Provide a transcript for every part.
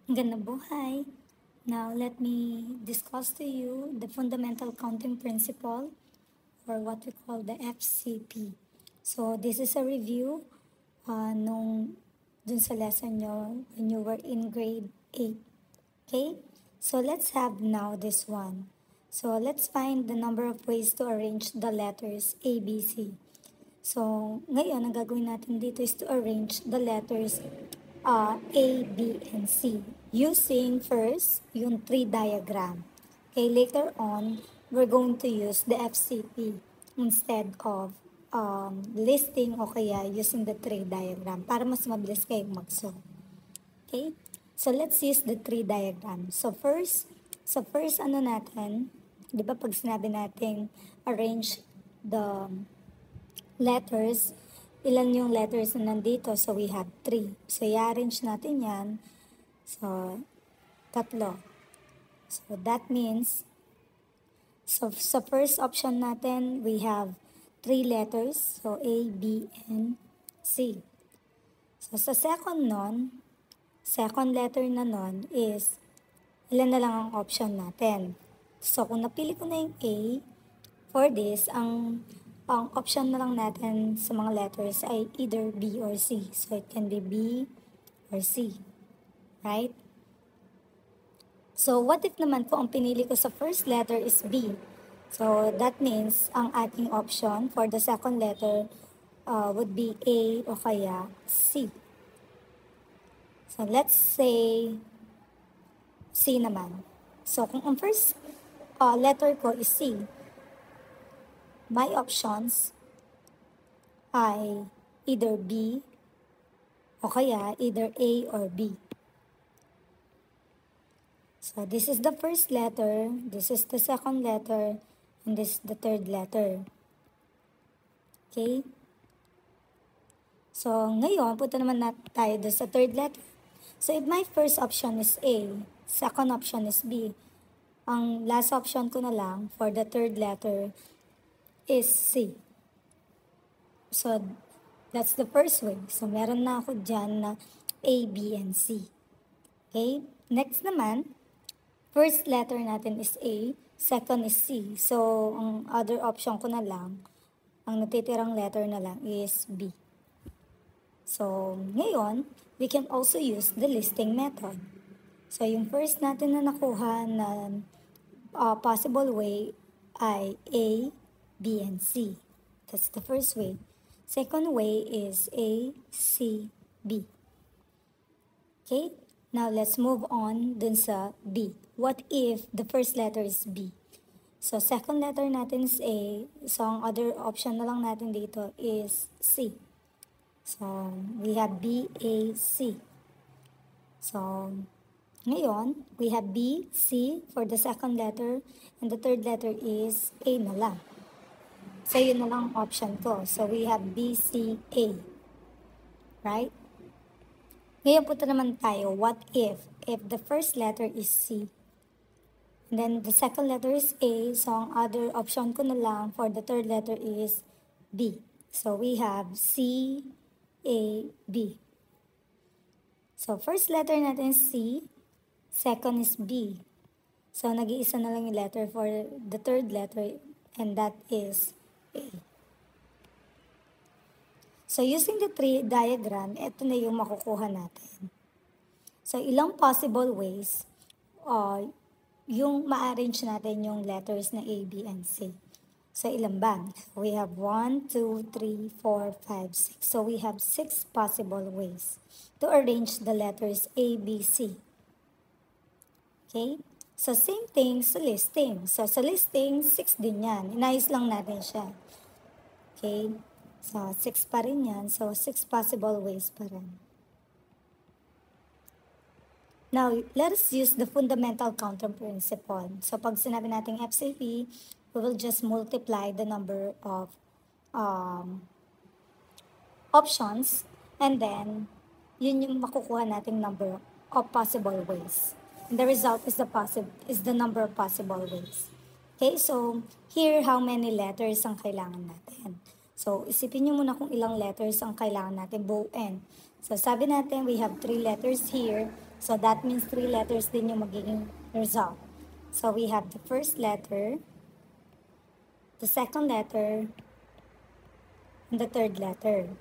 Magandang buhay! Now, let me discuss to you the fundamental counting principle, or what we call the FCP. So, this is a review dun sa lesson nyo when you were in grade 8. Okay? So, let's have now this one. So, let's find the number of ways to arrange the letters A, B, C. So, ngayon, ang gagawin natin dito is to arrange the letters A, B, and C using first yung tree diagram. Okay, later on, we're going to use the FCP instead of listing o kaya using the tree diagram para mas mabilis kayong mag-solve. Okay, so let's use the tree diagram. So first ano natin, di ba pag sinabi natin arrange the letters, ilan yung letters na nandito? So, we have 3. So, i-arrange natin yan. So, 3. So, that means, so, sa first option natin, we have 3 letters. So, A, B, and C. So, sa second letter na nun is, ilan na lang ang option natin. So, kung napili ko na yung A, for this, ang option na lang natin sa mga letters ay either B or C. So, it can be B or C. Right? So, what if naman kung ang pinili ko sa first letter is B? So, that means ang ating option for the second letter would be A o kaya C. So, let's say C naman. So, kung ang first letter ko is C, my options ay either B o kaya either A or B. So, this is the first letter, this is the second letter, and this is the third letter. Okay? So, ngayon, punta naman tayo sa third letter. So, if my first option is A, second option is B, ang last option ko na lang for the third letter is C. So, that's the first way. So, meron na ako dyan na A, B, and C. Okay? Next naman, first letter natin is A, second is C. So, ang other option ko na lang, ang natitirang letter na lang is B. So, ngayon, we can also use the listing method. So, yung first natin na nakuha na possible way ay A, B, and C. That's the first way. Second way is A, C, B. Okay? Now, let's move on dun sa B. What if the first letter is B? So, second letter natin is A. So, ang other option na lang natin dito is C. So, we have B, A, C. So, ngayon, we have B, C for the second letter, and the third letter is A na lang. So, yun na lang ang option ko. So, we have B, C, A. Right? Ngayon punta naman tayo, what if the first letter is C, and then the second letter is A, so ang other option ko na lang for the third letter is B. So, we have C, A, B. So, first letter natin is C, second is B. So, nag-iisa na lang yung letter for the third letter, and that is A. So, using the tree diagram, ito na yung makukuha natin. So, ilang possible ways yung ma-arrange natin yung letters na A, B, and C. So, ilan ba? We have 1, 2, 3, 4, 5, 6. So, we have 6 possible ways to arrange the letters A, B, C. Okay? So, same thing sa listing. So, sa listing, 6 din yan. Inayos lang natin siya. Okay? So, 6 pa rin yan. So, 6 possible ways pa rin. Now, let us use the fundamental counting principle. So, pag sinabi natin FCP, we will just multiply the number of options, and then, yun yung makukuha nating number of possible ways. And the result is the number of possible ways. Okay, so, here, how many letters ang kailangan natin? So, isipin nyo muna kung ilang letters ang kailangan natin buuin. So, sabi natin, we have 3 letters here. So that means 3 letters din yung magiging result. So we have the first letter, the second letter, and the third letter.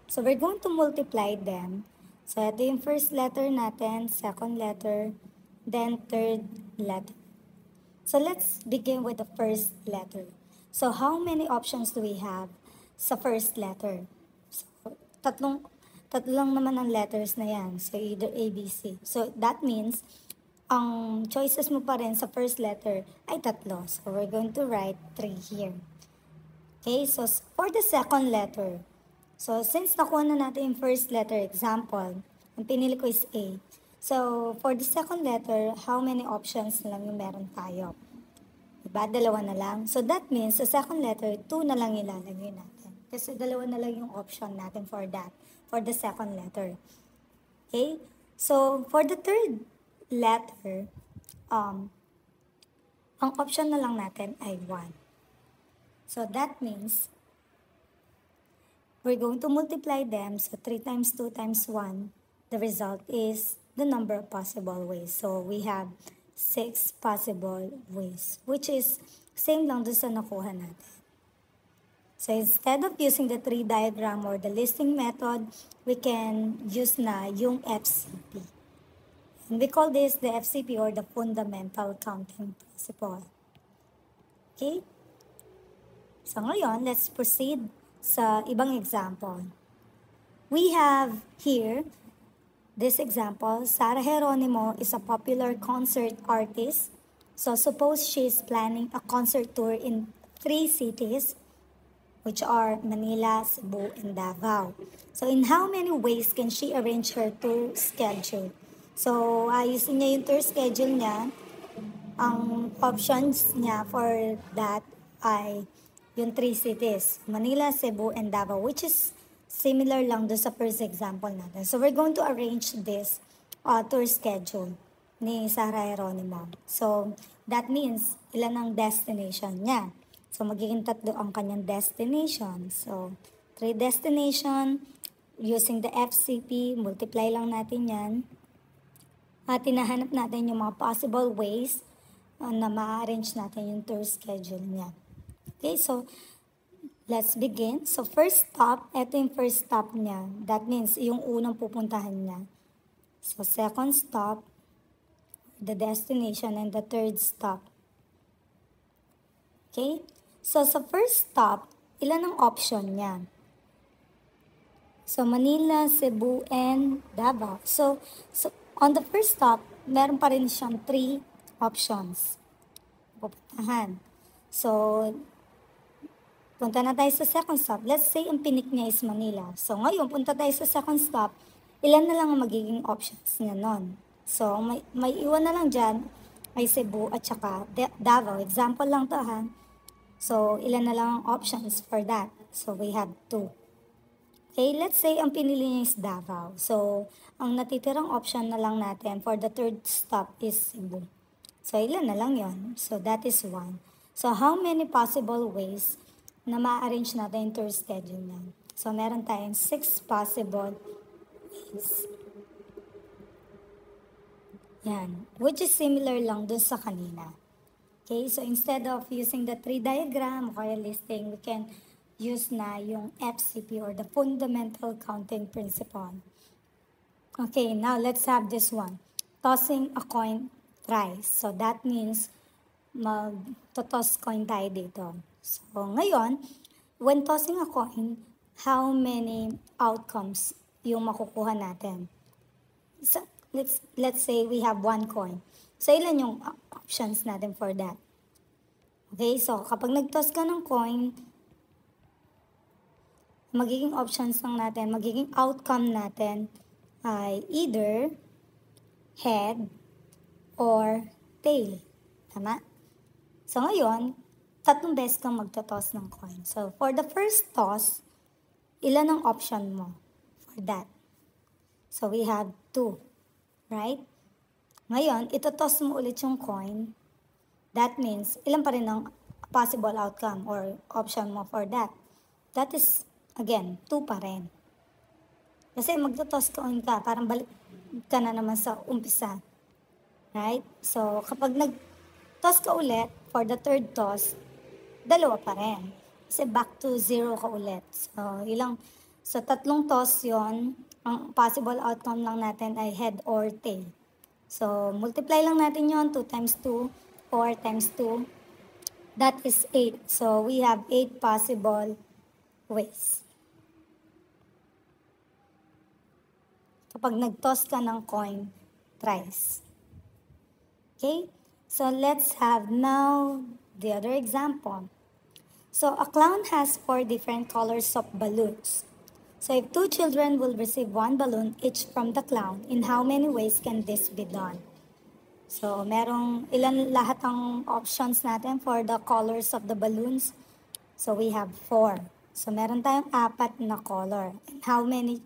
So we're going to multiply them. So ito yung first letter natin, second letter, then third letter. So let's begin with the first letter. So how many options do we have sa first letter? So tatlo lang naman ang letters na yan. So either A, B, C. So that means ang choices mo pa rin sa first letter ay tatlo. So we're going to write 3 here. Okay, so for the second letter, so since nakuha na natin yung first letter, example, ang pinili ko is A. So for the second letter, how many options na lang yung meron tayo? Diba? Dalawa na lang. So that means sa second letter, 2 na lang ilalagay natin. Kasi dalawa na lang yung option natin for that, for the second letter. Okay? So for the third letter, ang option na lang natin ay 1. So that means we're going to multiply them. So 3 times 2 times 1, the result is the number of possible ways. So we have 6 possible ways, which is same lang dun sa nakuha natin. So instead of using the tree diagram or the listing method, we can use na yung FCP. And we call this the FCP or the fundamental counting principle. Okay? So ngayon, let's proceed sa ibang example. We have here this example. Sarah Geronimo is a popular concert artist. So suppose she is planning a concert tour in 3 cities, which are Manila, Cebu, and Davao. So in how many ways can she arrange her tour schedule? So ayusin niya yung tour schedule niya. Ang options niya for that ay yung 3 cities, Manila, Cebu, and Davao, which is similar lang doon sa first example natin. So we're going to arrange this tour schedule ni Sarah Geronimo. So that means ilan ang destination niya. So magiging 3 ang kanyang destination. So 3 destination, using the FCP, multiply lang natin yan. At tinahanap natin yung mga possible ways na ma-arrange natin yung tour schedule niya. Okay, so let's begin. So first stop, ito yung first stop niya. That means yung unang pupuntahan niya. So second stop, the destination, and the third stop. Okay, so sa first stop, ilan ang option niya? So Manila, Cebu, and Davao. So on the first stop, meron pa rin siyang 3 options. Pupuntahan. So punta na tayo sa second stop. Let's say ang pinik niya is Manila. So ngayon, punta tayo sa second stop. Ilan na lang ang magiging options niya nun? So may iwan na lang dyan ay Cebu at saka Davao. Example lang to ha. So ilan na lang ang options for that? So we have 2. Okay, let's say ang pinili niya is Davao. So ang natitirang option na lang natin for the third stop is Cebu. So ilan na lang yon? So that is 1. So how many possible ways na ma-arrange natin yung tour schedule niya? So, meron tayong 6 possible ways. Yan. Which is similar lang dun sa kanina. Okay, so instead of using the tree diagram or listing, we can use na yung FCP or the fundamental counting principle. Okay, now let's have this one. Tossing a coin thrice. So, that means mag-toss coin tayo dito. So, ngayon, when tossing a coin, how many outcomes yung makukuha natin? So, let's say we have 1 coin. So, ilan yung options natin for that? Okay, so kapag nag-toss ka ng coin, magiging options lang natin, magiging outcome natin ay either head or tail. Tama? So, ngayon, 3 beses kang magtotoss ng coin. So, for the first toss, ilan ang option mo for that? So, we have 2. Right? Ngayon, itotoss mo ulit yung coin. That means, ilan pa rin ang possible outcome or option mo for that? That is, again, 2 pa rin. Kasi magtotoss coin ka, parang ka na naman sa umpisa. Right? So, kapag nag-toss ka ulit for the third toss, dalawa pa rin. Kasi back to 0 ka ulit. So tatlong toss yon, ang possible outcome lang natin ay head or tail. So, multiply lang natin yon 2 times 2, 4 times 2, that is 8. So, we have 8 possible ways. Kapag nag-toss ka ng coin thrice. Okay? So, let's have now the other example. So, a clown has 4 different colors of balloons. So, if 2 children will receive 1 balloon each from the clown, in how many ways can this be done? So, merong ilan lahat ang options natin for the colors of the balloons? So, we have 4. So, meron tayong 4 na color. And how many,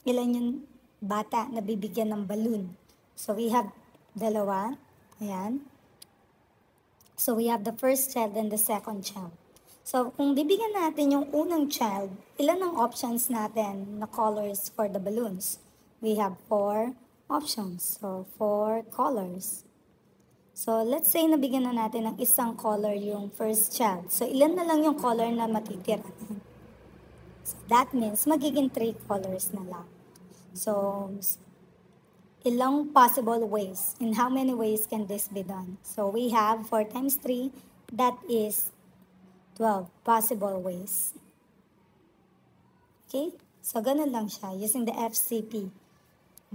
ilan yung bata na bibigyan ng balloon? So, we have dalawa. Ayan. So, we have the first child and the second child. So, kung bibigyan natin yung unang child, ilan ang options natin na colors for the balloons? We have 4 options. So, 4 colors. So, let's say nabigyan na natin ng isang color yung first child. So, ilan na lang yung color na matitira? So, that means magiging 3 colors na lang. So, ilang possible ways? In how many ways can this be done? So, we have 4 times 3, that is 12 possible ways. Okay? So, ganun lang siya, using the FCP.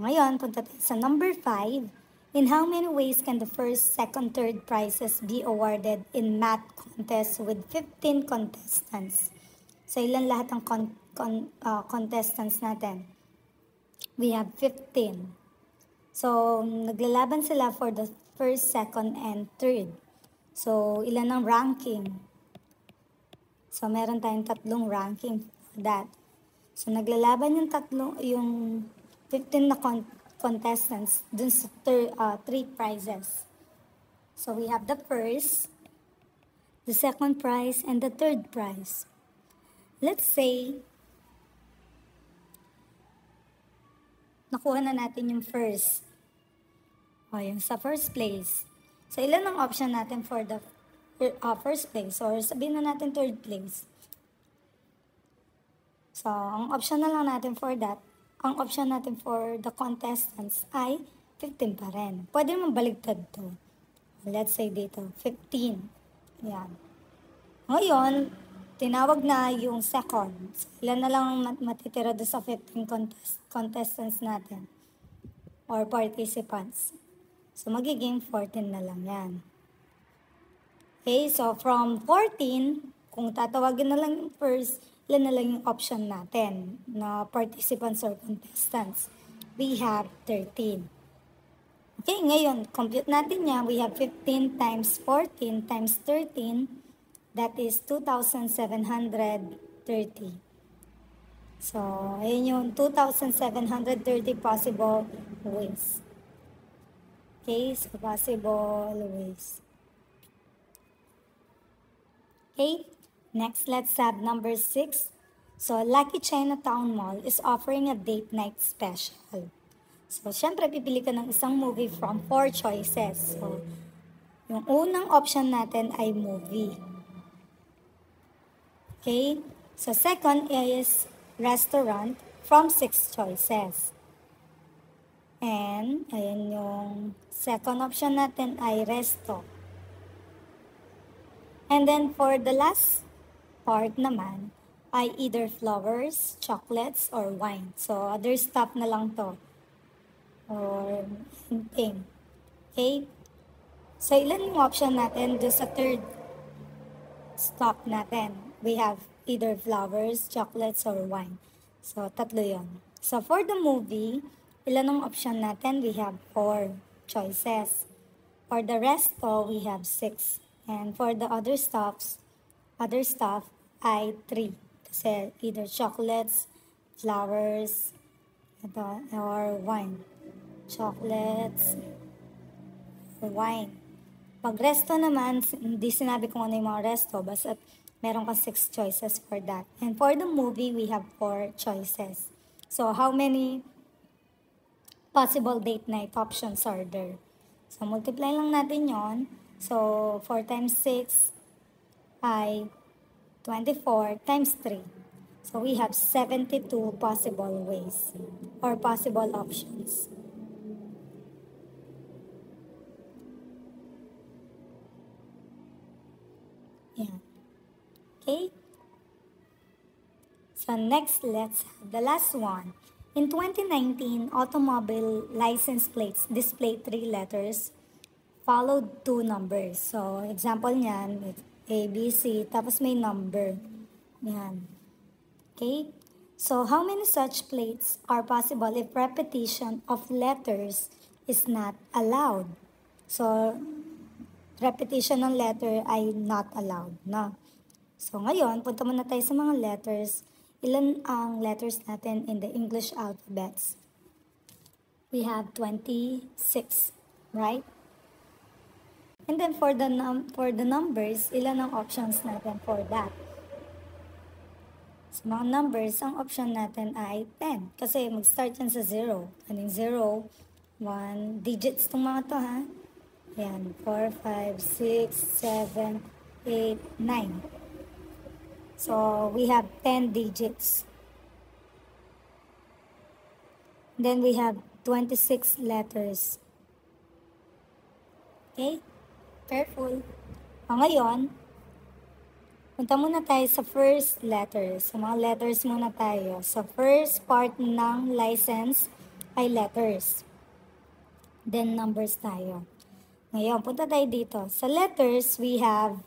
Ngayon, punta tayo sa number 5. In how many ways can the first, second, third prizes be awarded in math contest with 15 contestants? So, ilan lahat ang contestants natin? We have 15. So, naglalaban sila for the first, second, and third. So, ilan ang ranking? So, meron tayong 3 ranking for that. So, naglalaban yung 15 na contestants dun sa 3 prizes. So, we have the first, the second prize, and the third prize. Let's say, nakuha na natin yung first. O, yung sa first place. So, ilan ang option natin for the first place? Or sabihin na natin third place. So, ang option na lang natin for that, ang option natin for the contestants ay 15 pa rin. Pwede naman baligtad to. Let's say dito, 15. Ayan. Ngayon, tinawag na yung second. So, ilan na lang matitira doon sa 15 contestants natin or participants. So, magiging 14 na lang yan. Okay, so from 14, kung tatawagin na lang yung first, ilan na lang yung option natin na participants or contestants. We have 13. Okay, ngayon, compute natin yan. We have 15 times 14 times 13. That is 2,730. So, ayun yung 2,730 possible ways. Okay, so possible ways. Okay, next let's have number 6. So, Lucky Chinatown Mall is offering a date night special. So, syempre, pipili ka ng isang movie from 4 choices. So, yung unang option natin ay movie. Okay, so second is restaurant from 6 choices. And, ayun yung second option natin ay resto. And then, for the last part naman, ay either flowers, chocolates, or wine. So, other stuff na lang to. Or anything. Okay? So, ilan yung option natin do sa third stop natin? We have either flowers, chocolates, or wine. So, 3 yun. So, for the movie, ilan ang option natin? We have 4 choices. For the resto, we have 6. And for the other stuff ay 3. Kasi either chocolates, flowers, or wine. Chocolates, or wine. Pag resto naman, hindi sinabi kung ano yung mga resto, basta meron kang 6 choices for that. And for the movie, we have 4 choices. So, how many possible date night options order. So, multiply lang natin yon. So, 4 times 6 ay 24 times 3. So, we have 72 possible ways or possible options. Yeah. Okay? So, next, let's have the last one. In 2019, automobile license plates display 3 letters followed 2 numbers. So, example niyan, A, B, C, tapos may number. Yan. Okay? So, how many such plates are possible if repetition of letters is not allowed? So, repetition ng letter ay not allowed, no? So, ngayon, punta muna tayo sa mga letters. Ilan ang letters natin in the English alphabets? We have 26, right? And then for the numbers, ilan ang options natin for that? Sa mga numbers, ang option natin ay 10. Kasi mag-start yan sa 0. Kaning 0, 1, digits itong mga to ha. Ayan, 4, 5, 6, 7, 8, 9. So, we have 10 digits. Then we have 26 letters. Okay? Careful. Ngayon, punta muna tayo sa first letter. Sa mga letters muna tayo. So, first part ng license ay letters. Then, numbers tayo. Ngayon, punta tayo dito. Sa letters, we have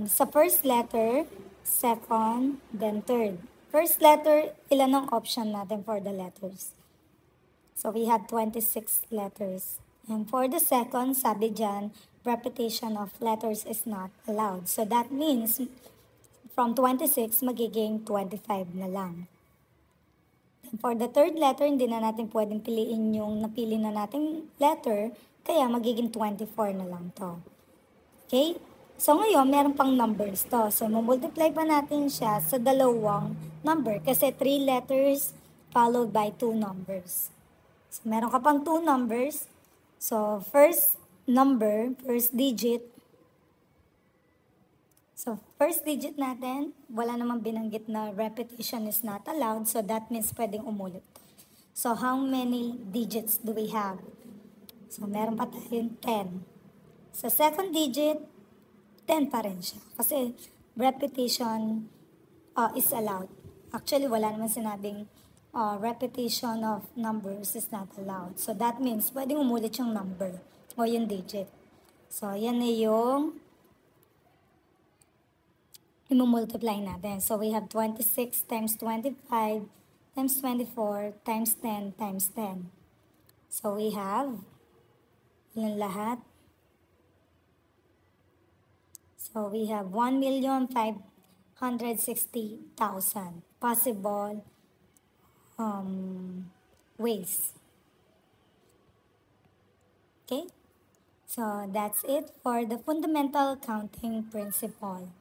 sa first letter, second, then third. First letter, ilan ang option natin for the letters? So, we have 26 letters. And for the second, sabi dyan, repetition of letters is not allowed. So, that means, from 26, magiging 25 na lang. And for the third letter, hindi na natin pwedeng piliin yung napili na nating letter, kaya magiging 24 na lang to. Okay? So, ngayon, meron pang numbers to. So, multiply pa natin siya sa dalawang number kasi 3 letters followed by 2 numbers. So, meron ka pang 2 numbers. So, first number, first digit. So, first digit natin, wala namang binanggit na repetition is not allowed. So, that means pwedeng umulit. So, how many digits do we have? So, meron pa tayong 10. Sa second digit, 10 pa rin siya. Kasi repetition is allowed. Actually, wala naman sinabing repetition of numbers is not allowed. So, that means pwedeng umulit yung number o yung digit. So, yan na yung imumultiply natin. So, we have 26 times 25 times 24 times 10 times 10. So, we have yan lahat. So, we have 1,560,000 possible ways. Okay? So, that's it for the fundamental counting principle.